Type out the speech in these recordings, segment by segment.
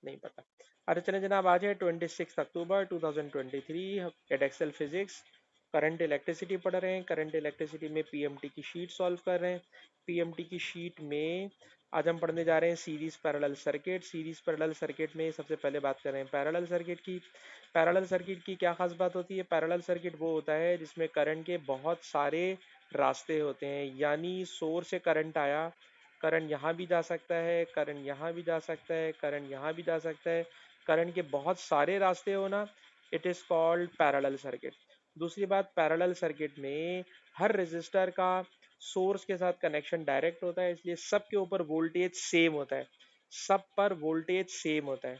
नहीं पता। अरे चले जनाब, आज है 26 October 2023। At Excel Physics current electricity पढ़ रहे हैं। करंट इलेक्ट्रिसिटी में पीएमटी की शीट सॉल्व कर रहे हैं। पीएमटी की शीट में आज हम पढ़ने जा रहे हैं series parallel circuit. Series parallel circuit में सबसे पहले बात कर रहे हैं पैरेलल सर्किट की। पैरेलल सर्किट की क्या खास बात होती है? पैरेलल सर्किट वो होता है जिसमें करंट के बहुत सारे रास्ते होते हैं, यानी सोर्स से करंट आया, करंट यहाँ भी जा सकता है, करंट यहाँ भी जा सकता है, करंट यहाँ भी जा सकता है, करंट के बहुत सारे रास्ते होना, it is called parallel circuit. दूसरी बात, पैरेलल सर्किट में हर रेजिस्टर का सोर्स के साथ कनेक्शन डायरेक्ट होता है, इसलिए सबके ऊपर वोल्टेज सेम होता है, सब पर वोल्टेज सेम होता है।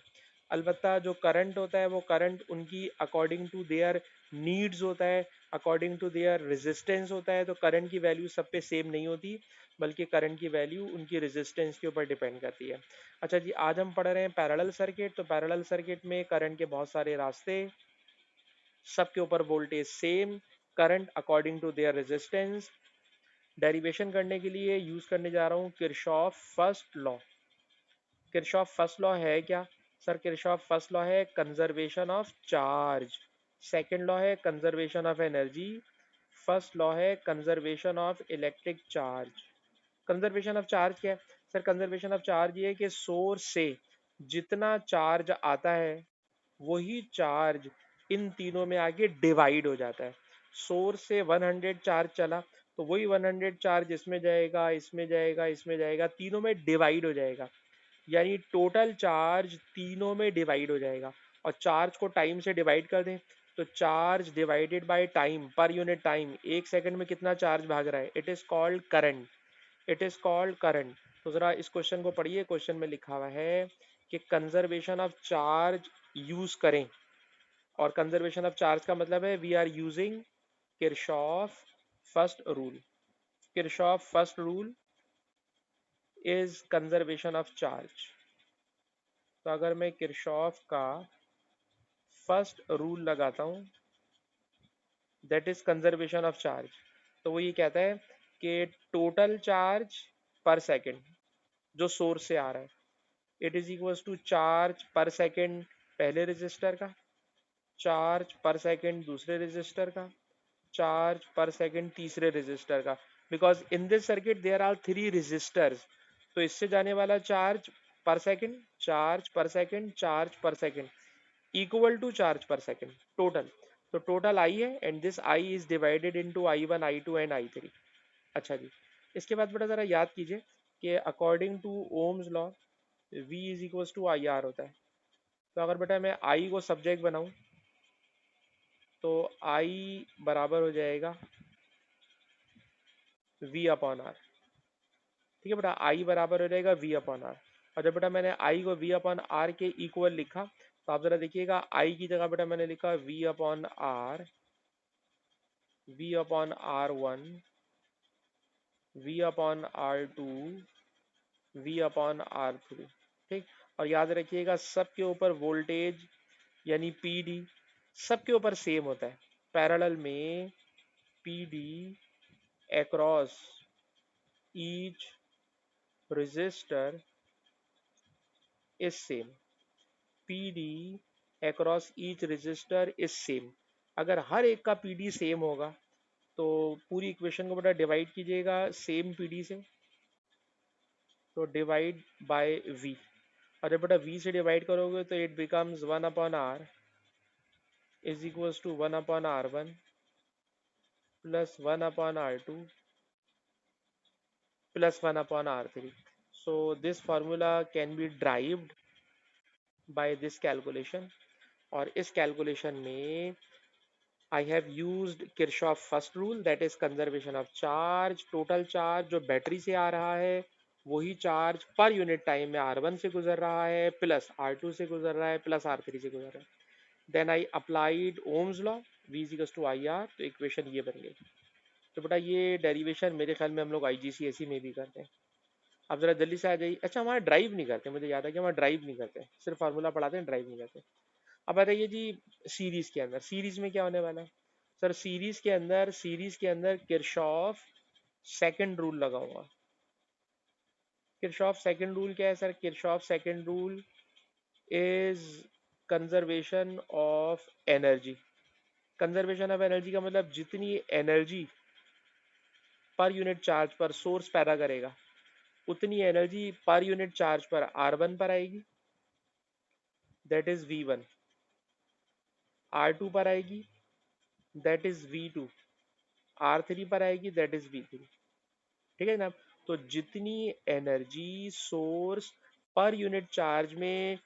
अलबत्ता जो करंट होता है वो करंट उनकी अकॉर्डिंग टू देयर नीड्स होता है, अकॉर्डिंग टू देयर रेजिस्टेंस होता है। तो करंट की वैल्यू सब पे सेम नहीं होती, बल्कि करंट की वैल्यू उनकी रेजिस्टेंस के ऊपर डिपेंड करती है। अच्छा जी, आज हम पढ़ रहे हैं पैरेलल सर्किट। तो पैरेलल सर्किट में करंट के बहुत सारे रास्ते, सबके ऊपर voltage same, current according to their resistance. Derivation करने के लिए यूज करने जा रहा हूँ Kirchhoff first law. Kirchhoff first law है क्या? सर किरशॉफ फर्स्ट लॉ है conservation of charge. Second law है conservation of energy. First law है conservation of electric charge. Conservation of charge क्या है? सर कंजर्वेशन ऑफ चार्ज ये है कि सोर्स से जितना चार्ज आता है वही चार्ज इन तीनों में आके डिवाइड हो जाता है। सोर्स से 100 चार्ज चला तो वही 100 चार्ज इसमें जाएगा, इसमें जाएगा, इसमें जाएगा, तीनों में डिवाइड हो जाएगा, यानी टोटल चार्ज तीनों में डिवाइड हो जाएगा। और चार्ज को टाइम से डिवाइड कर दें तो charge divided by time per unit time, एक सेकंड में कितना चार्ज भाग रहा है, it is called current. It is called current. तो जरा इस क्वेश्चन को पढ़िए। क्वेश्चन में लिखा हुआ है कि कंजर्वेशन ऑफ चार्ज यूज करें, और कंजर्वेशन ऑफ चार्ज का मतलब है we are using Kirchhoff first rule. Kirchhoff first rule is conservation of charge. तो अगर मैं किरशॉफ का फर्स्ट रूल लगाता हूं, that is conservation of charge, तो वो ये कहता है कि टोटल चार्ज पर सेकंड जो सोर्स से आ रहा है, it is equals to charge per second पहले रेजिस्टर का, चार्ज पर सेकंड दूसरे रेजिस्टर का, चार्ज पर सेकंड तीसरे रेजिस्टर का। Because in this circuit there are three resistors, तो इससे जाने वाला charge per second, charge per second, charge per second, equal to charge per second total. तो total I है and this I is divided into I1 I2 and I3। अच्छा जी, इसके बाद बेटा जरा याद कीजिए कि according to Ohm's law V is equals to IR होता है। तो अगर बेटा मैं I को सब्जेक्ट बनाऊं तो I बराबर हो जाएगा V अपॉन आर। ठीक है बेटा, I बराबर हो जाएगा V अपॉन आर। और जब बेटा मैंने I को V अपॉन आर के इक्वल लिखा तो आप जरा देखिएगा, I की जगह बेटा मैंने लिखा V upon R, V upon R1, V upon R2, V upon R3। ठीक, और याद रखिएगा सबके ऊपर वोल्टेज यानी PD सबके ऊपर सेम होता है। पैरेलल में PD across each resistor is same। PD across each resistor is same। अगर हर एक का PD सेम होगा तो पूरी इक्वेशन को बेटा डिवाइड कीजिएगा सेम PD से, तो डिवाइड बाय V। और जब बेटा V से डिवाइड करोगे तो it becomes 1 upon R is equals to 1 upon R1 plus 1 upon R2 plus 1 upon R3। So this formula can be derived by this calculation। और इस कैलकुलेशन में I have used Kirchhoff first rule, that is conservation of charge। Total charge जो battery से आ रहा है वही charge per unit time में R1 से गुजर रहा है, प्लस R2 से गुजर रहा है, प्लस R3 से गुजर रहा है। Then I applied Ohm's law, V is equals to IR। तो इक्वेशन ये बन गई। तो बेटा ये डेरिवेशन मेरे ख्याल में हम लोग IGCSE में भी करते हैं। अब जरा जल्दी से आ जाइए। अच्छा, हमारा ड्राइव नहीं करते, मुझे याद है कि हमारा ड्राइव नहीं करते, सिर्फ फार्मूला पढ़ाते हैं, ड्राइव नहीं करते। अब बताइए जी, सीरीज के अंदर, सीरीज में क्या होने वाला है? सर सीरीज के अंदर किरशॉफ सेकंड रूल लगाऊंगा। किरशॉफ सेकंड रूल क्या है sir? Kirchhoff second rule is conservation of energy. Conservation of energy का मतलब जितनी एनर्जी पर यूनिट चार्ज पर सोर्स पैदा करेगा उतनी एनर्जी पर यूनिट चार्ज पर R1 पर आएगी, दैट इज V1। R2 पर आएगी, दैट इज V2। R3 पर आएगी, दैट इज V3। ठीक है ना। तो जितनी energy source per unit charge में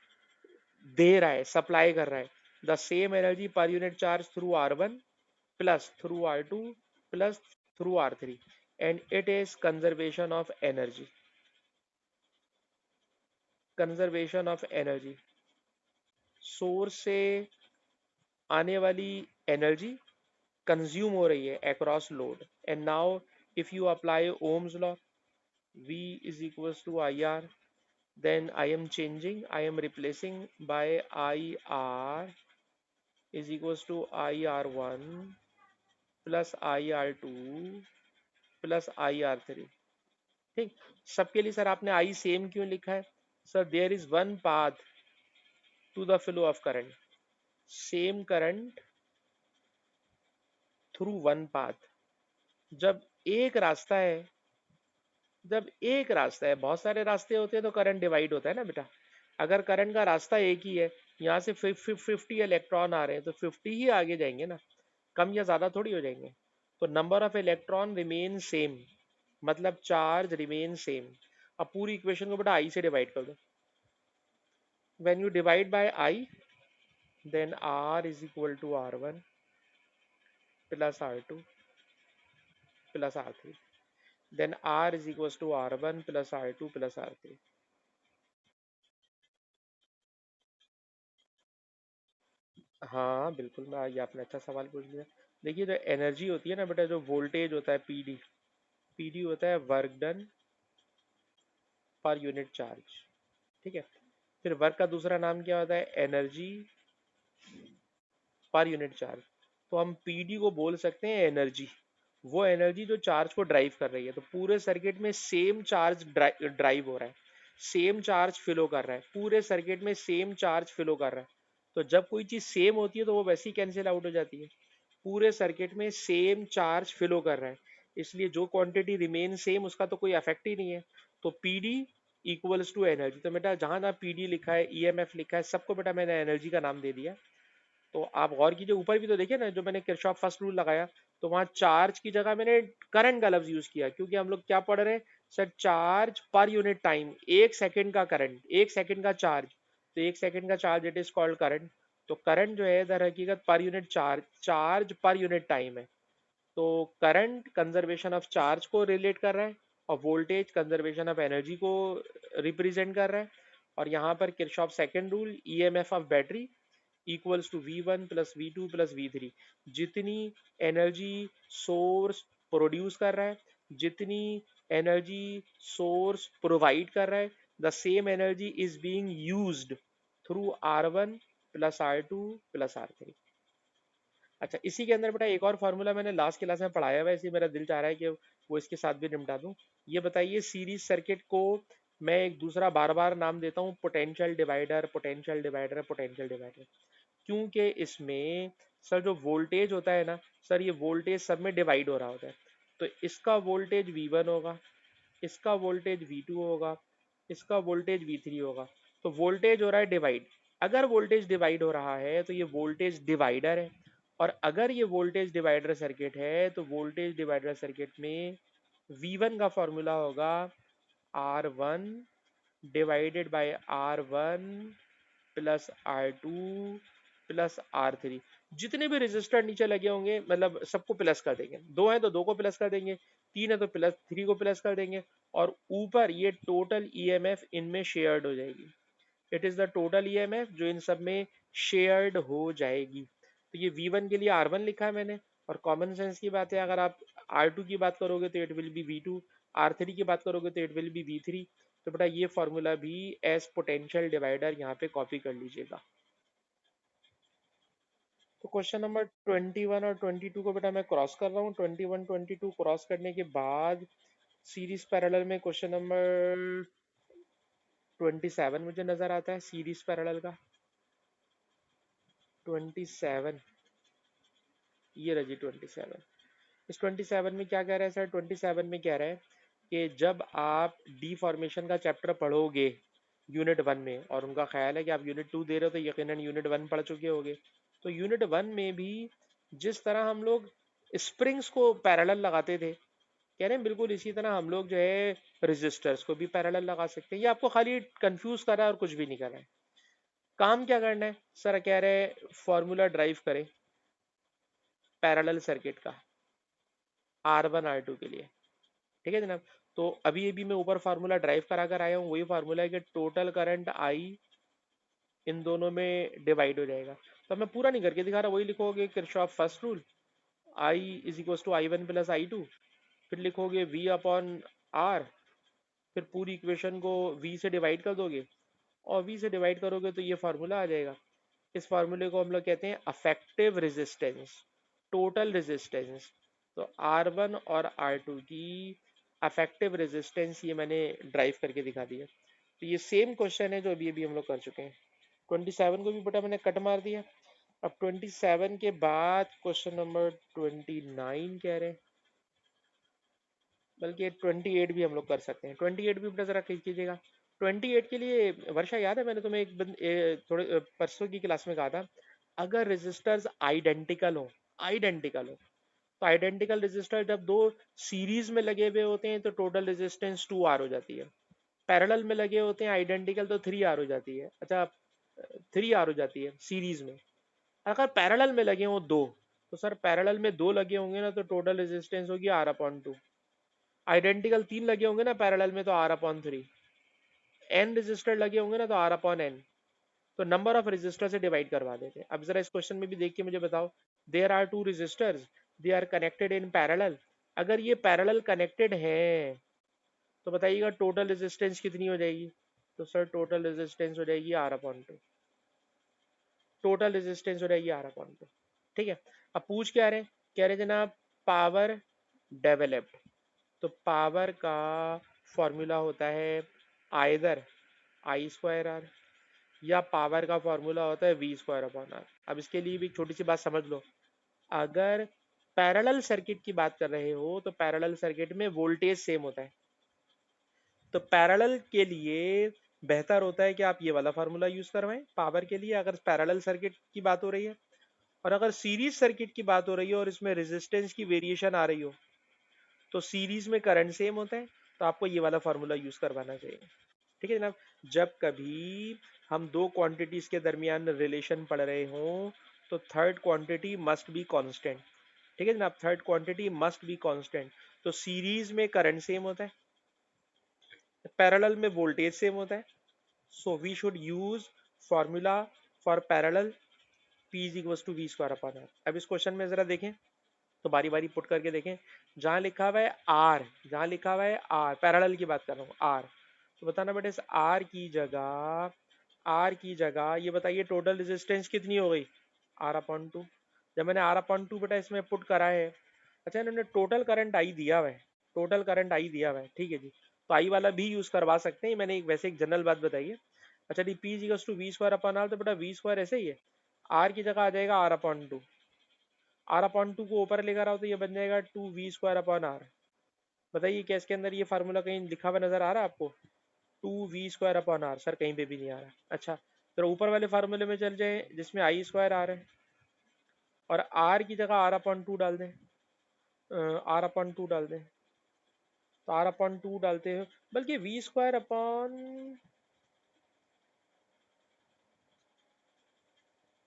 दे रहा है, सप्लाई कर रहा है, the same energy per unit charge through R1 plus through R2 plus through R3, and it is conservation of energy। Conservation of energy, source से आने वाली एनर्जी कंज्यूम हो रही है across load, and now if you apply ohms law, V is equals to IR, then I am changing, I am replacing by IR is equals to IR1 plus IR2 plus IR3। ठीक। सबके लिए sir आपने आई same क्यों लिखा है? Sir there is one path to the flow of current, same current through one path. जब एक रास्ता है, जब एक रास्ता है, बहुत सारे रास्ते होते हैं तो करंट डिवाइड होता है ना बेटा। अगर करंट का रास्ता एक ही है, यहाँ से 50 इलेक्ट्रॉन आ रहे हैं तो 50 ही आगे जाएंगे ना, कम या ज्यादा थोड़ी हो जाएंगे। तो number of electron remain same, मतलब चार्ज रिमेन सेम। अब पूरी इक्वेशन को बेटा आई से डिवाइड कर दो। When you divide by I, then R is equal to R1 plus R2 plus R3, then R is equals to R1 plus R2 plus R3। हाँ बिल्कुल, मैं ये आपने अच्छा सवाल पूछ लिया। देखिए जो एनर्जी होती है ना बेटा, जो वोल्टेज होता है पीडी, पीडी होता है work done per unit charge. ठीक है। फिर वर्क का दूसरा नाम क्या होता है? Energy per unit charge. तो हम पीडी को बोल सकते हैं एनर्जी, वो एनर्जी जो चार्ज को ड्राइव कर रही है। तो पूरे सर्किट में सेम चार्ज ड्राइव हो रहा है, सेम चार्ज फ्लो कर रहा है, पूरे सर्किट में सेम चार्ज फ्लो कर रहा है। तो जब कोई चीज सेम होती है तो वो वैसे ही कैंसिल आउट हो जाती है। पूरे सर्किट में सेम चार्ज फ्लो कर रहा है, इसलिए जो क्वांटिटी रिमेन सेम उसका तो कोई अफेक्ट ही नहीं है। तो पीडी इक्वल्स टू एनर्जी। तो बेटा जहां जहां पीडी लिखा है, ईएमएफ लिखा है, सबको बेटा मैंने एनर्जी का नाम दे दिया। तो आप गौर कीजिए, ऊपर भी तो देखिए ना, जो मैंने किरचॉफ फर्स्ट रूल लगाया, तो वहां चार्ज की जगह मैंने करंट का लफ्ज यूज किया, क्योंकि हम लोग क्या पढ़ रहे हैं sir? Charge per unit time, एक सेकंड का करंट, एक सेकंड का चार्ज। तो एक सेकंड का charge it is called current. तो करंट जो है दर हकीकत per unit charge, charge per unit time है। तो करंट कंजर्वेशन ऑफ चार्ज को रिलेट कर रहा है, और वोल्टेज कंजर्वेशन ऑफ एनर्जी को रिप्रेजेंट कर रहा है। और यहाँ पर Kirchhoff second rule, EMF of battery equals to V1 plus V2 plus V3। जितनी एनर्जी सोर्स प्रोड्यूस कर रहा है, जितनी एनर्जी सोर्स प्रोवाइड कर रहा है, the same energy is being used through R1 plus R2 plus R3। अच्छा, इसी के अंदर बेटा एक और फॉर्मूला मैंने लास्ट क्लास में पढ़ाया हुआ है, इसलिए मेरा दिल चाह रहा है कि वो इसके साथ भी निपटा दूं। ये बताइए, सीरीज सर्किट को मैं एक दूसरा बार बार नाम देता हूँ potential divider, potential divider, potential divider, क्योंकि इसमें सर जो वोल्टेज होता है ना सर, ये वोल्टेज सब में डिवाइड हो रहा होता है। तो इसका वोल्टेज V1 होगा, इसका वोल्टेज V2 होगा, इसका वोल्टेज V3 होगा। तो वोल्टेज हो रहा है डिवाइड। अगर वोल्टेज डिवाइड हो रहा है तो ये वोल्टेज डिवाइडर है, और अगर ये वोल्टेज डिवाइडर सर्किट है तो वोल्टेज डिवाइडर सर्किट में V1 का फॉर्मूला होगा R1 divided by R1 plus R2 plus R3। जितने भी रेजिस्टर नीचे लगे होंगे मतलब सबको प्लस कर देंगे, दो है तो दो को प्लस कर देंगे, तीन है तो प्लस थ्री को प्लस कर देंगे, और ऊपर ये टोटल ईएमएफ इनमें शेयर्ड हो जाएगी। It is the total EMF जो इन सब में शेयर्ड हो जाएगी। तो ये V1 के लिए R1 लिखा है मैंने, और कॉमन सेंस की बात है, अगर आप R2 की बात करोगे तो it will be V2, R3 की बात करोगे तो इट विल बी V3। तो बेटा ये फॉर्मूला भी एज पोटेंशियल डिवाइडर यहाँ पे कॉपी कर लीजिएगा। तो क्वेश्चन नंबर 21 और 22 को बेटा मैं क्रॉस कर रहा हूँ। 21 22 क्रॉस करने के बाद सीरीज पैरेलल में क्वेश्चन नंबर 27 मुझे नजर आता है सीरीज पैरेलल का। 27, ये रजी 27। इस 27 में क्या कह रहा है सर? 27 में कह रहा है कि जब आप डी फॉर्मेशन का चैप्टर पढ़ोगे यूनिट 1 में, और उनका ख्याल है कि आप यूनिट 2 दे रहे हो तो यकीनन यूनिट 1 पढ़ चुके होगे, तो यूनिट 1 में भी जिस तरह हम लोग स्प्रिंग्स को पैरेलल लगाते थे, कह रहे हैं बिल्कुल इसी तरह हम लोग जो है रेजिस्टर्स को भी पैरेलल लगा सकते हैं। ये आपको खाली कंफ्यूज कर रहा है और कुछ भी नहीं कर रहा है। काम क्या करना है सर? कह रहे हैं फॉर्मूला ड्राइव करें पैरेलल सर्किट का R1 R2 के लिए। ठीक है जनाब। तो अभी अभी मैं ऊपर फार्मूला ड्राइव करा कर आया हूँ, वही फार्मूला है कि टोटल करंट आई इन दोनों में डिवाइड हो जाएगा। तो मैं पूरा नहीं करके दिखा रहा, वही लिखोगे Kirchhoff first rule, I is equal to I1 plus I2, फिर लिखोगे V अपॉन आर, फिर पूरी इक्वेशन को V से डिवाइड कर दोगे, और V से डिवाइड करोगे तो ये फार्मूला आ जाएगा। इस फार्मूले को हम लोग कहते हैं अफेक्टिव रेजिस्टेंस, टोटल रेजिस्टेंस। तो R1 और R2 की अफेक्टिव रेजिस्टेंस ये मैंने ड्राइव करके दिखा दिया। तो ये सेम क्वेश्चन है जो अभी अभी हम लोग कर चुके हैं। 27 को भी बेटा मैंने कट मार दिया। अब 27 के बाद क्वेश्चन नंबर 29 कह रहे हैं, बल्कि 28 भी हम लोग कर सकते हैं। 28 भी बेटा जरा कीजिएगा। 28 के लिए वर्षा याद है मैंने तुम्हें थोड़े परसों की क्लास में कहा था, अगर रेजिस्टर्स आइडेंटिकल हो, आइडेंटिकल हो, तो आइडेंटिकल रेजिस्टर जब दो सीरीज में लगे हुए होते हैं तो टोटल रेजिस्टेंस 2R हो जाती है। पैरेलल में लगे होते हैं आइडेंटिकल तो 3R हो जाती है। अच्छा, 3R हो जाती है सीरीज में। अगर पैरेलल में लगे हो दो, तो सर पैरेलल में दो लगे होंगे ना तो टोटल रेजिस्टेंस होगी R/2। आइडेंटिकल तीन लगे होंगे ना पैरेलल में तो R/3। n रजिस्टर लगे होंगे ना तो R/n। तो नंबर ऑफ रजिस्टर से डिवाइड करवा देते हैं। अब जरा इस क्वेश्चन में भी देख के मुझे बताओ, there are two resistors, they are connected in parallel. अगर ये पैरेलल कनेक्टेड है तो बताइएगा टोटल रेजिस्टेंस कितनी हो जाएगी? तो सर टोटल रेजिस्टेंस हो जाएगी R/2। टोटल रेजिस्टेंस हो जाएगी R/2। ठीक है। अब पूछ क्या रहे? कह रहे जनाब पावर डेवलप्ड। तो पावर का फॉर्मूला होता है आइदर I²R, या पावर का फॉर्मूला होता है V²/R। अब इसके लिए भी एक छोटी सी बात समझ लो, अगर पैरेलल सर्किट की बात कर रहे हो तो पैरेलल सर्किट में वोल्टेज सेम होता है। तो पैरेलल के लिए बेहतर होता है कि आप ये वाला फार्मूला यूज करवाएं पावर के लिए, अगर पैरेलल सर्किट की बात हो रही है। और अगर सीरीज सर्किट की बात हो रही है और इसमें रेजिस्टेंस की वेरिएशन आ रही हो, तो सीरीज में करंट सेम होता है, तो आपको ये वाला फार्मूला यूज करवाना चाहिए। ठीक है जनाब। जब कभी हम दो क्वांटिटीज के दरमियान रिलेशन पढ़ रहे हो तो third quantity must be constant. ठीक है जनाब, third quantity must be constant. तो सीरीज में करंट सेम होता है, पैरेलल में वोल्टेज सेम होता है। So we should use formula for parallel, P is equal to V²/R। अब इस क्वेश्चन में जरा देखें तो बारी बारी पुट करके देखें। जहां लिखा हुआ है आर, जहां लिखा हुआ है आर, पैरेलल की बात कर रहा हूँ आर, तो बताना बेटा इस आर की जगह, आर की जगह ये बताइए टोटल रेजिस्टेंस कितनी हो गई? R/2। जब मैंने R/2 बेटा इसमें पुट करा है, अच्छा इन्होंने टोटल करंट आई दिया हुआ है, टोटल करंट आई दिया हुआ है, ठीक है जी, तो आई वाला भी यूज करवा सकते हैं। मैंने वैसे एक जनरल बात बताई है। अच्छा the P is equal to V²/R, तो बेटा V² ऐसे ही है, आर की जगह आ जाएगा R/2। R/2 को ऊपर लेकर आओ तो ये बन जाएगा 2V²/R। बताइए क्या इसके अंदर ये फार्मूला कहीं लिखा हुआ नजर आ रहा है आपको? 2V²/R। सर कहीं पे भी नहीं आ रहा। अच्छा, तो ऊपर वाले फार्मूले में चल जाए जिसमें I² है, और R की जगह R/2 डाल दें, R/2 डाल दें, तो R/2 डालते हैं, बल्कि V²/2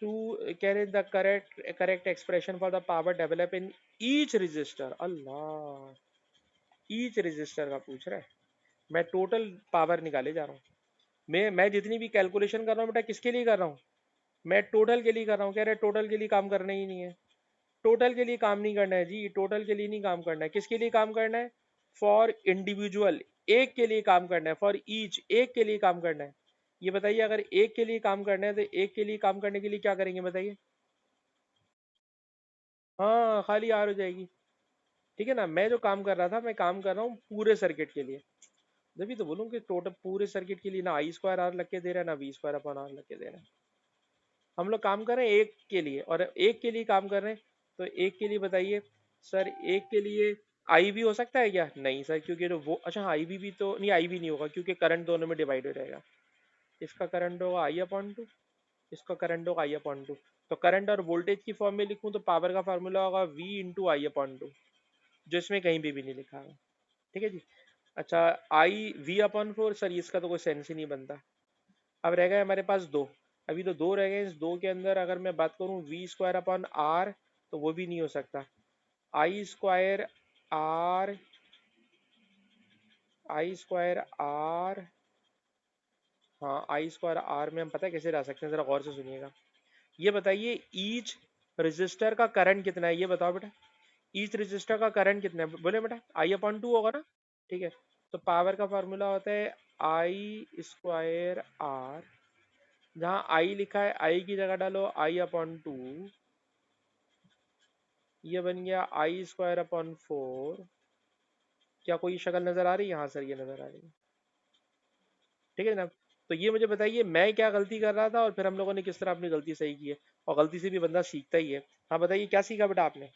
कह रहे the correct expression for the power develop in each resistor. Allah, each resistor का पूछ रहा है, मैं टोटल पावर निकाले जा रहा हूँ। मैं जितनी भी कैलकुलेशन कर रहा हूँ बेटा किसके लिए कर रहा हूँ? मैं टोटल के लिए कर रहा हूँ। कह रहे टोटल के लिए काम करना ही नहीं है, टोटल के लिए काम नहीं करना है जी, टोटल के लिए नहीं काम करना है। किसके लिए काम करना है? फॉर इंडिविजुअल, एक के लिए काम करना है, फॉर ईच, एक के लिए काम करना है। ये बताइए अगर एक के लिए काम करना है तो एक के लिए काम करने के लिए क्या करेंगे बताइए? हाँ खाली आर हो जाएगी। ठीक है ना, मैं जो काम कर रहा था मैं काम कर रहा हूँ पूरे सर्किट के लिए। जब भी तो बोलूँ कि टोटल पूरे सर्किट के लिए ना आई स्क्वायर आर लग के दे रहा है ना वी स्क्वायर अपॉन आर लग के दे रहा है। हम लोग काम कर रहे हैं एक के लिए, और एक के लिए काम कर रहे हैं, तो एक के लिए बताइए सर, एक के लिए आई भी हो सकता है क्या? नहीं सर, क्योंकि जो वो, अच्छा आई भी तो नहीं, आई भी नहीं होगा क्योंकि करंट दोनों में डिवाइड हो जाएगा। इसका करंट होगा आई अपॉन टू, इसका करंट होगा आई अपॉन टू। तो करंट और वोल्टेज की फॉर्म में लिखूं तो पावर का फार्मूला होगा V into I upon two, जो इसमें कहीं भी नहीं लिखा है। ठीक है जी। अच्छा, आई वी अपॉन फोर, सर इसका तो कोई सेंस ही नहीं बनता। अब रह गए हमारे पास दो, अभी तो दो रह गए, इस दो के अंदर अगर मैं बात करूं वी स्क्वायर अपॉन आर, तो वो भी नहीं हो सकता। I square R, I square R, हाँ आई स्क्वायर आर में हम पता है कैसे ला सकते हैं, जरा गौर से सुनिएगा। ये बताइए ईच रजिस्टर का करंट कितना है, ये बताओ बेटा। ईच रजिस्टर का करंट कितना है, बोले बेटा, आई अपॉन टू होगा ना। ठीक है, तो पावर का फॉर्मूला होता है आई स्क्वायर आर, जहाँ आई लिखा है आई की जगह डालो आई अपॉन टू, ये बन गया आई स्क्वायर अपॉन फोर। क्या कोई शक्ल नजर आ रही है? हाँ सर ये नजर आ रही है। ठीक है जनाब। तो ये मुझे बताइए मैं क्या गलती कर रहा था और फिर हम लोगों ने किस तरह अपनी गलती सही की है, और गलती से भी बंदा सीखता ही है। हाँ बताइए क्या सीखा बेटा आपने?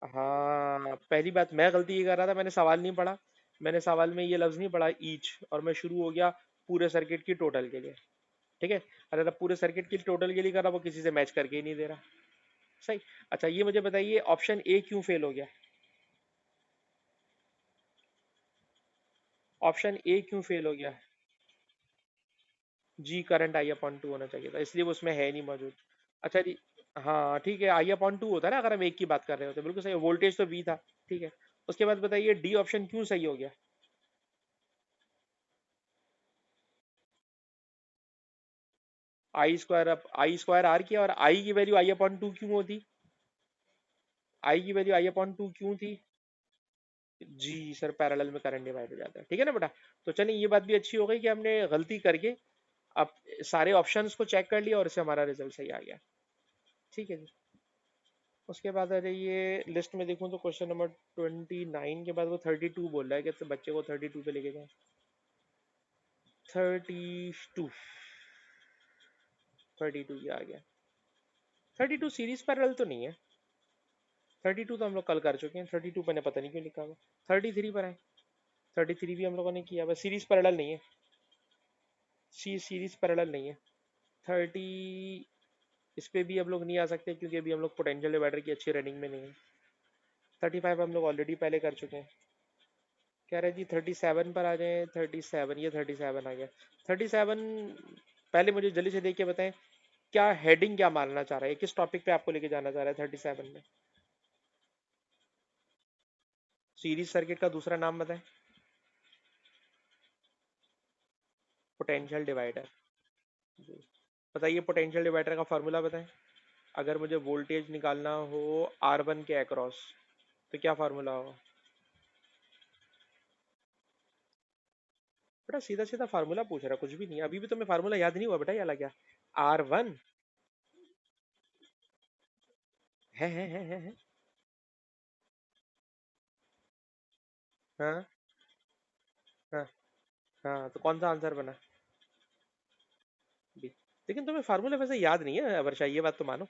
हाँ पहली बात, मैं गलती ये कर रहा था, मैंने सवाल नहीं पढ़ा। मैंने सवाल में ये लफ्ज नहीं पढ़ा ईच, और मैं शुरू हो गया पूरे सर्किट की टोटल के लिए। ठीक है, अगर अब पूरे सर्किट की टोटल के लिए कर रहा, वो किसी से मैच करके ही नहीं दे रहा। सही। अच्छा ये मुझे बताइए ऑप्शन ए क्यों फेल हो गया? ऑप्शन ए क्यों फेल हो गया? जी करंट आई अपॉन टू होना चाहिए था, इसलिए वो उसमें है नहीं मौजूद। अच्छा जी। हाँ ठीक है, आई अपॉन टू होता है ना अगर हम एक की बात कर रहे होते, बिल्कुल सही, वोल्टेज तो वी था। ठीक है, उसके बाद बताइए डी ऑप्शन क्यों सही हो गया? आई स्क्वायर आर की, और आई की वैल्यू आई अपॉन टू क्यों होती? आई की वैल्यू आई अपॉन टू क्यों थी? जी सर, पैरेलल में करंट डिवाइड हो जाता है, ठीक है ना बेटा। तो चलिए ये बात भी अच्छी हो गई कि हमने गलती करके अब सारे ऑप्शंस को चेक कर लिया और इससे हमारा रिजल्ट सही आ गया। ठीक है जी। उसके बाद अरे ये लिस्ट में देखूं तो क्वेश्चन नंबर 29 के बाद वो 32 बोल रहा है कि तो बच्चे को 32 पे लेके जाए। 32, 32 ये आ गया। 32 सीरीज पैरेलल तो नहीं है। 32 तो हम लोग कल कर चुके हैं, 32 मैंने पता नहीं क्यों लिखा हुआ। 33 पर है, 33 भी हम लोगों ने किया, बस सीरीज पैरेलल नहीं है। सीरीज पैरेलल नहीं है। 30, इस पे भी हम लोग नहीं आ सकते क्योंकि अभी हम लोग पोटेंशियल डिवाइडर की अच्छी रनिंग में नहीं है। 35 हम लोग ऑलरेडी पहले कर चुके हैं। कह रहे जी 37 पर आ जाए, 37, ये 37 आ गया। 37, पहले मुझे जल्दी से देख के बताएं क्या हेडिंग क्या मानना चाह रहा है, किस टॉपिक पे आपको लेके जाना चाह रहा है 37 में? सीरीज सर्किट का दूसरा नाम बताएं। Potential divider. जी बताइए, पोटेंशियल डिवाइडर का फार्मूला बताएं। अगर मुझे वोल्टेज निकालना हो R1 के अक्रॉस, तो क्या फार्मूला होगा? बेटा सीधा सीधा फार्मूला पूछ रहा, कुछ भी नहीं, अभी भी तुम्हें फार्मूला याद नहीं हुआ बेटा, ये लगा? R1 है। हाँ हाँ हाँ, तो कौन सा आंसर बना? बी। लेकिन तुम्हें फार्मूला वैसे याद नहीं है वर्षा, ये बात तो मानो।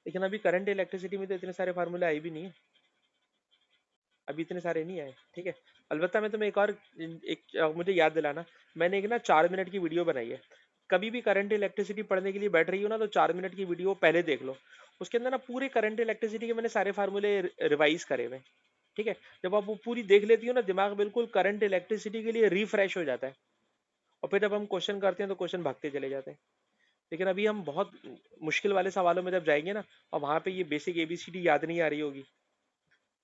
लेकिन अभी करंट इलेक्ट्रिसिटी में तो इतने सारे फार्मूले आए भी नहीं है, अभी इतने सारे नहीं आए। ठीक है, अलबत्ता मैं तुम्हें एक और, एक मुझे याद दिलाना, मैंने एक ना 4 मिनट की वीडियो बनाई है। कभी भी करंट इलेक्ट्रिसिटी पढ़ने के लिए बैठ रही हो ना, तो 4 मिनट की वीडियो पहले देख लो। उसके अंदर ना पूरे करंट इलेक्ट्रिसिटी के मैंने सारे फार्मूले रिवाइज करे हुए हैं। ठीक है, जब आप वो पूरी देख लेती हो ना, दिमाग बिल्कुल करंट इलेक्ट्रिसिटी के लिए रिफ्रेश हो जाता है। और फिर जब हम क्वेश्चन करते हैं तो क्वेश्चन भागते चले जाते हैं। लेकिन अभी हम बहुत मुश्किल वाले सवालों में जब जाएंगे ना, और वहां पे ये बेसिक एबीसीडी याद नहीं आ रही होगी,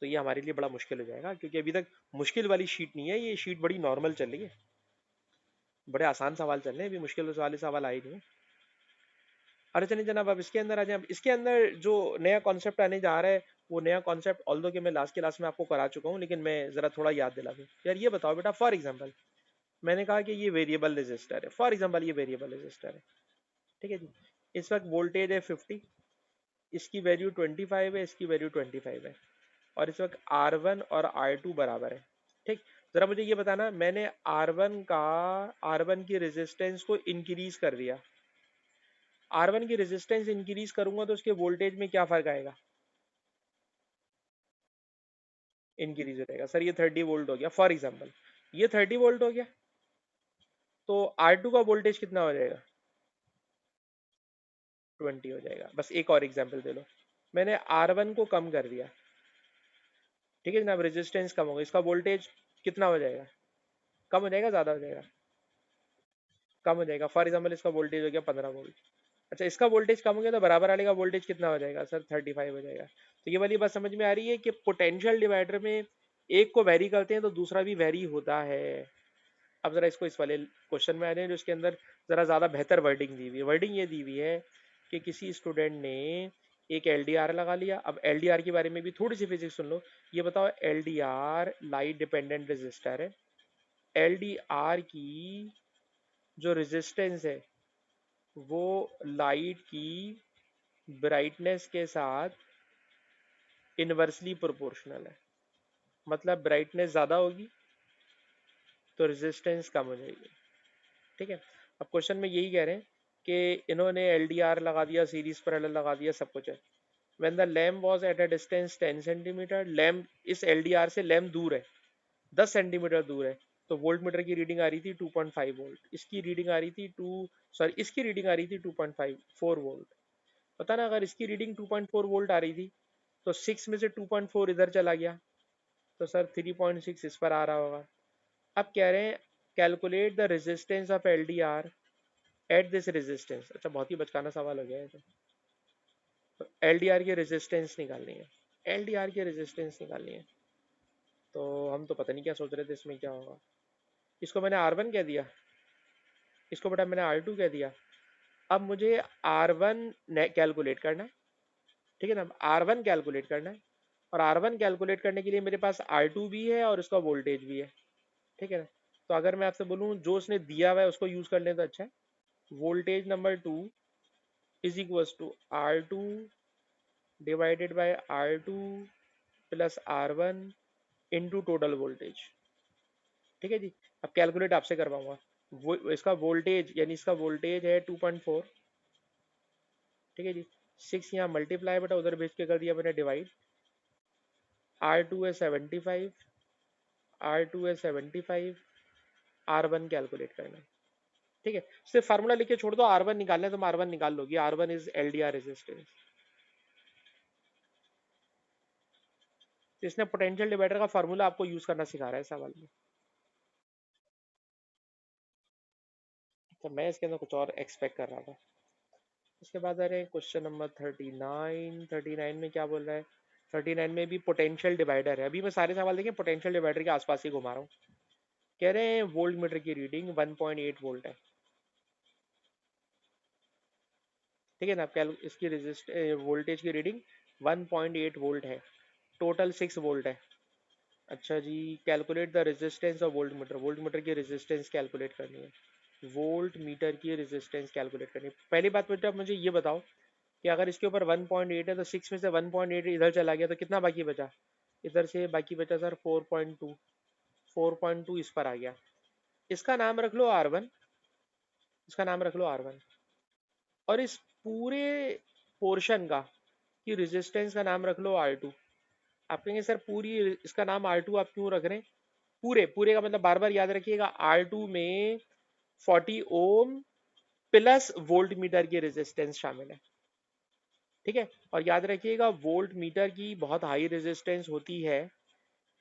तो ये हमारे लिए बड़ा मुश्किल हो जाएगा, क्योंकि अभी तक मुश्किल वाली शीट नहीं है, ये शीट बड़ी नॉर्मल चल रही है। बड़े आसान सवाल चल रहे हैं, अभी मुश्किल वाले सवाल आए नहीं है। अरे चलिए जनाब, अब इसके अंदर आ जाए। अब इसके अंदर जो नया कॉन्सेप्ट आने जा रहा है, वो नया कॉन्सेप्ट ऑल्दो कि मैं लास्ट क्लास में आपको करा चुका हूँ, लेकिन मैं जरा थोड़ा याद दिला दूँ। यार ये बताओ बेटा, फॉर एग्जाम्पल मैंने कहा कि ये वेरिएबल रेजिस्टर है, फॉर एग्जाम्पल ये वेरिएबल रेजिस्टर है। ठीक है जी, इस वक्त वोल्टेज है 50, इसकी वैल्यू 25 है, इसकी वैल्यू 25 है, और इस वक्त R1 और R2 बराबर है। ठीक, जरा मुझे ये बताना, मैंने R1 की रेजिस्टेंस को इंक्रीज कर दिया, R1 की रेजिस्टेंस इंक्रीज करूंगा तो उसके वोल्टेज में क्या फर्क आएगा? इंक्रीज हो जाएगा। सर ये 30 वोल्ट हो गया फॉर एग्जाम्पल, ये 30 वोल्ट हो गया, तो R2 का वोल्टेज कितना हो जाएगा? 20 हो जाएगा। बस एक और एग्जाम्पल दे लो, मैंने R1 को कम कर दिया, ठीक है जनाब, रेजिस्टेंस कम होगा, इसका वोल्टेज कितना हो जाएगा? कम हो जाएगा, ज्यादा हो जाएगा? कम हो जाएगा। फॉर एग्जाम्पल इसका वोल्टेज हो गया 15 वोल्ट। अच्छा, इसका वोल्टेज कम हो गया तो बराबर वाले का वोल्टेज कितना हो जाएगा? सर 35 हो जाएगा। तो ये वाली बात समझ में आ रही है कि पोटेंशियल डिवाइडर में एक को वैरी करते हैं तो दूसरा भी वैरी होता है। अब जरा इसको इस वाले क्वेश्चन में आ रहे हैं जो इसके अंदर जरा ज्यादा बेहतर वर्डिंग दी हुई है। वर्डिंग ये दी हुई है कि किसी स्टूडेंट ने एक एलडीआर लगा लिया। अब एलडीआर के बारे में भी थोड़ी सी फिजिक्स सुन लो। ये बताओ, एलडीआर लाइट डिपेंडेंट रेजिस्टर है। एलडीआर की जो रेजिस्टेंस है वो लाइट की ब्राइटनेस के साथ इनवर्सली प्रोपोर्शनल है। मतलब ब्राइटनेस ज़्यादा होगी तो रेजिस्टेंस कम हो जाएगी। ठीक है, अब क्वेश्चन में यही कह रहे हैं कि इन्होंने एलडीआर लगा दिया, सीरीज पैरेलल लगा दिया, सब कुछ है। When the lamp was at a distance 10 centimetre, lamp इस एलडीआर से लैम्प दूर है, 10 सेंटीमीटर दूर है, तो वोल्ट मीटर की रीडिंग आ रही थी 2.5 वोल्ट, इसकी रीडिंग आ रही थी इसकी रीडिंग आ रही थी 2.54 वोल्ट। पता ना, अगर इसकी रीडिंग 2.4 वोल्ट आ रही थी तो 6 में से 2.4 इधर चला गया, तो सर 3.6 इस पर आ रहा होगा। अब कह रहे हैं calculate the resistance of LDR at this resistance. अच्छा, बहुत ही बचकाना सवाल हो गया है। तो एलडीआर की रेजिस्टेंस निकालनी है, एलडीआर की रेजिस्टेंस निकालनी है। तो हम तो पता नहीं क्या सोच रहे थे इसमें क्या होगा। इसको मैंने R1 कह दिया, इसको बेटा मैंने R2 कह दिया। अब मुझे R1 कैलकुलेट करना है, ठीक है ना, R1 कैलकुलेट करना है। और R1 कैलकुलेट करने के लिए मेरे पास R2 भी है और उसका वोल्टेज भी है, ठीक है ना। तो अगर मैं आपसे बोलूँ जो उसने दिया हुआ है उसको यूज कर लें तो अच्छा है। Voltage number 2 is equals to R2 divided by R2 plus R1 into total voltage. ठीक है जी। अब कैलकुलेट आपसे करवाऊंगा। वो इसका वोल्टेज यानी इसका वोल्टेज है 2.4, ठीक है जी। 6 यहाँ मल्टीप्लाई बेटा उधर भेज के कर दिया मैंने डिवाइड। R2 है 75, R2 है 75, R1 कैलकुलेट करना है, ठीक है। सिर्फ फार्मूला लिख के छोड़ दो, R1 निकालना है तो R1 निकाल लोगी। R1 is LDR resistance. तो इसने पोटेंशियल डिवाइडर का फार्मूला आपको यूज करना सिखा रहा है सवाल में। तो मैं इसके अंदर कुछ और एक्सपेक्ट कर रहा था। उसके बाद आ रहे हैं क्वेश्चन नंबर 39। 39 में क्या बोल रहा है? 39 में भी पोटेंशियल डिवाइडर है। अभी मैं सारे सवाल देखें पोटेंशियल डिवाइडर के आसपास ही घुमा रहा हूँ। कह रहे हैं वोल्ट मीटर की रीडिंग 1.8 वोल्ट है, ठीक है ना। क्या इसकी रेजिस्ट वोल्टेज की रीडिंग 1.8 वोल्ट है, टोटल 6 वोल्ट है। अच्छा जी, calculate the resistance of voltmeter. Voltmeter की रेजिस्टेंस कैलकुलेट करनी है, वोल्ट मीटर की रेजिस्टेंस कैलकुलेट करनी है। पहली बात बेटा मुझे ये बताओ कि अगर इसके ऊपर 1.8 है तो 6 में से 1.8 इधर चला गया तो कितना बाकी बचा? इधर से बाकी बचा सर 4.2, 4.2 इस पर आ गया। इसका नाम रख लो R1, इसका नाम रख लो R1, और इस पूरे पोर्शन का की रेजिस्टेंस का नाम रख लो R2। आप कहेंगे सर पूरी इसका नाम R2 आप क्यों रख रहे हैं? पूरे पूरे का मतलब बार बार याद रखिएगा R2 में 40 ओम प्लस वोल्ट मीटर की रेजिस्टेंस शामिल है, ठीक है। और याद रखिएगा वोल्ट मीटर की बहुत हाई रेजिस्टेंस होती है।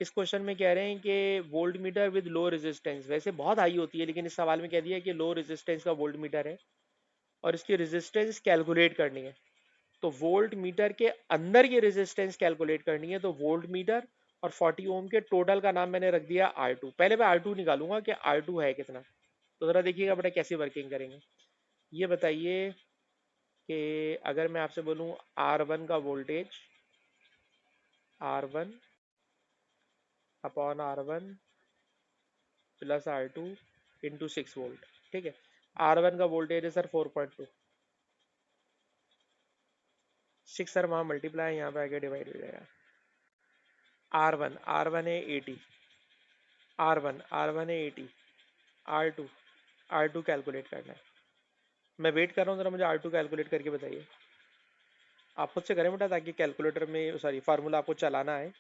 इस क्वेश्चन में कह रहे हैं कि volt meter with low resistance, वैसे बहुत हाई होती है लेकिन इस सवाल में कह दिया कि लो रेजिस्टेंस का वोल्ट मीटर है और इसकी रेजिस्टेंस कैलकुलेट करनी है। तो वोल्ट मीटर के अंदर की रेजिस्टेंस कैलकुलेट करनी है, तो वोल्ट मीटर और 40 ओम के टोटल का नाम मैंने रख दिया R2। पहले मैं R2 निकालूंगा कि R2 है कितना। तो जरा देखिएगा बेटा कैसे वर्किंग करेंगे। ये बताइए कि अगर मैं आपसे बोलूं R1 का voltage, R1 upon R1 plus R2 into 6 volt, ठीक है। R1 का वोल्टेज है सर 4.2, 6 सर वहाँ मल्टीप्लाई यहाँ पे आके डिवाइड हो जाएगा। आर वन है 80, आर वन है 80, R two, R two calculate करना है। मैं वेट कर रहा हूँ, जरा मुझे आर टू कैलकुलेट करके बताइए। आप खुद से करें बेटा, ताकि कैलकुलेटर में सॉरी फार्मूला आपको चलाना है।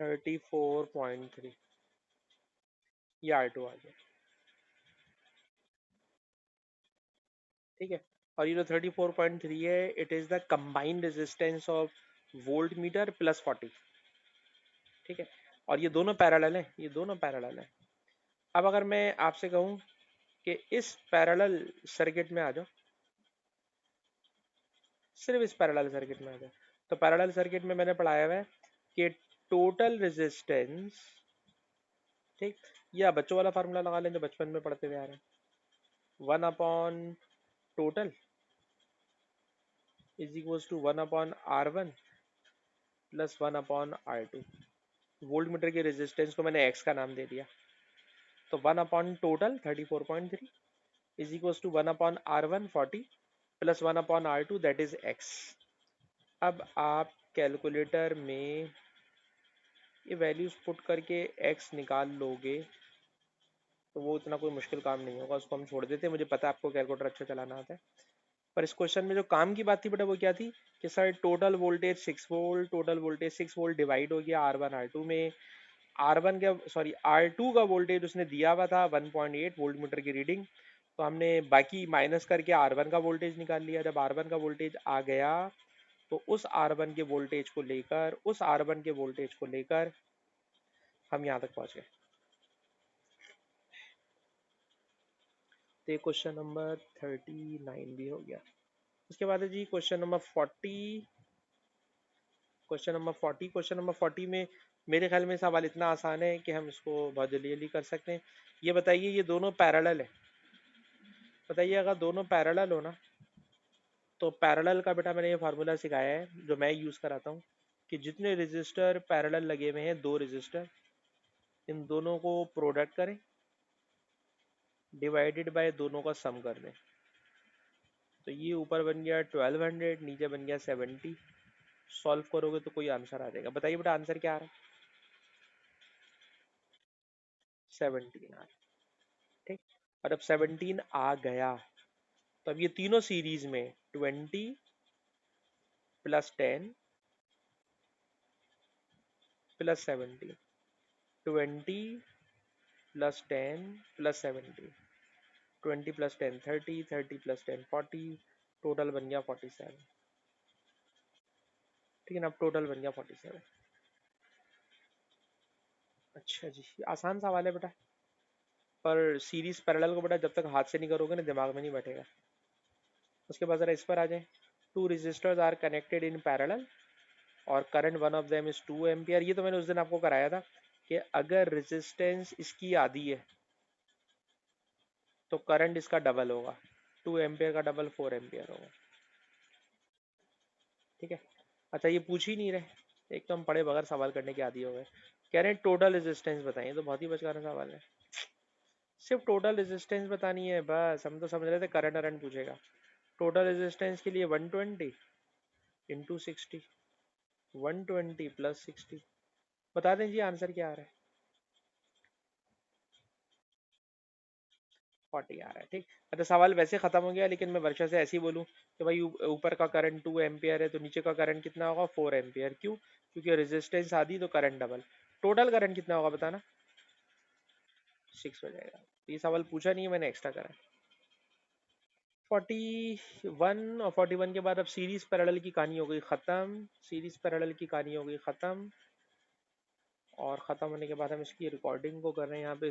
34.3, ये आर टू आ गया। ठीक है। और ये जो 34.3 है, it is the combined resistance of volt meter plus 40। ठीक है। और ये दोनों पैरेलल है, ये दोनों पैरेलल है। अब अगर मैं आपसे कहूं कि इस पैरेलल सर्किट में आ जाओ, सिर्फ इस पैरेलल सर्किट में आ जाओ, तो पैरेलल सर्किट में मैंने पढ़ाया हुआ है कि टोटल रेजिस्टेंस, ठीक, या बच्चों वाला फार्मूला लगा लें जो बचपन में पढ़ते हुए आ रहे हैं, 1 upon total is equal to 1 upon R1 plus 1 upon R2। Voltmeter के रेजिस्टेंस को मैंने एक्स का नाम दे दिया, तो 1 upon total 34.3 is equal to 1 upon R1 40 plus 1 upon R2 that is X. अब आप कैलकुलेटर में ये वैल्यूज पुट करके एक्स निकाल लोगे, तो वो इतना कोई मुश्किल काम नहीं होगा, उसको हम छोड़ देते हैं। मुझे पता है आपको कैलकुलेटर अच्छा चलाना आता है। पर इस क्वेश्चन में जो काम की बात थी बेटा वो क्या थी कि sir total voltage 6 volt, total voltage 6 volt divide हो गया R1 R2 में। R2 का वोल्टेज उसने दिया हुआ था 1.8 वोल्ट मीटर की रीडिंग, तो हमने बाकी माइनस करके R1 का वोल्टेज निकाल लिया। जब R1 का वोल्टेज आ गया, तो उस R1 के वोल्टेज को लेकर, उस R1 के वोल्टेज को लेकर हम यहाँ तक पहुंच गए। तो क्वेश्चन नंबर 39 भी हो गया। उसके बाद है जी क्वेश्चन नंबर 40। क्वेश्चन नंबर 40 में मेरे ख्याल में सवाल इतना आसान है कि हम इसको बहुत जल्दी जल्दी कर सकते हैं। ये बताइए, ये दोनों पैरेलल है, बताइए अगर दोनों पैरेलल हो ना, तो पैरेलल का बेटा मैंने ये फार्मूला सिखाया है जो मैं यूज़ कराता हूँ, कि जितने रजिस्टर पैरेलल लगे हुए हैं, दो रजिस्टर, इन दोनों को प्रोडक्ट करें, डिवाइडेड बाय दोनों का सम कर दें। तो ये ऊपर बन गया 1200, नीचे बन गया 70। सॉल्व करोगे तो कोई आंसर आ जाएगा। बताइए बेटा आंसर क्या आ रहा है? 17 आ रहा है। ठीक। और अब 17 आ गया, तो अब ये तीनों सीरीज में 20 + 10 + 17, 20 + 10 + 17, 20 + 10 30, 30 + 10 40, टोटल बन गया 47। ठीक है ना, अब टोटल बन गया 47। अच्छा जी, आसान सवाल है बेटा, पर सीरीज पैरेलल को बेटा जब तक हाथ से नहीं करोगे ना, दिमाग में नहीं बैठेगा। उसके बाद जरा इस पर आ जाए। Two resistors are connected in parallel और current one of them is 2 ampere. ये तो मैंने उस दिन आपको कराया था कि अगर रेजिस्टेंस इसकी आधी है तो करंट इसका डबल होगा, 2 एम्पियर का डबल 4 एम्पियर होगा। ठीक है। अच्छा, ये पूछ ही नहीं रहे, एक तो हम पढ़े बगैर सवाल करने के आदी हो गए। कह रहे हैं टोटल रेजिस्टेंस बताइए, तो बहुत ही बचकाना सवाल है। सिर्फ टोटल रेजिस्टेंस बतानी है बस, हम तो समझ रहे थे करंट अरंट पूछेगा। टोटल रेजिस्टेंस के लिए 120 × 60, 120 + 60। बता दें जी आंसर क्या आ रहा है? 40 आ रहा है। ठीक। अच्छा, सवाल वैसे खत्म हो गया, लेकिन मैं वर्षा से ऐसे ही बोलूं कि भाई ऊपर का करंट 2 एम्पियर है, तो नीचे का करंट कितना होगा? 4 एम्पियर। क्यों? क्योंकि रेजिस्टेंस आधी तो करंट डबल। टोटल करंट कितना होगा बताना? 6 हो जाएगा। ये सवाल पूछा नहीं है मैंने, एक्स्ट्रा करा। 41 और 41 के बाद अब सीरीज पैरेलल की कहानी हो गई खत्म, सीरीज पैरेलल की कहानी हो गई खत्म। और ख़त्म होने के बाद हम इसकी रिकॉर्डिंग को कर रहे हैं यहाँ पे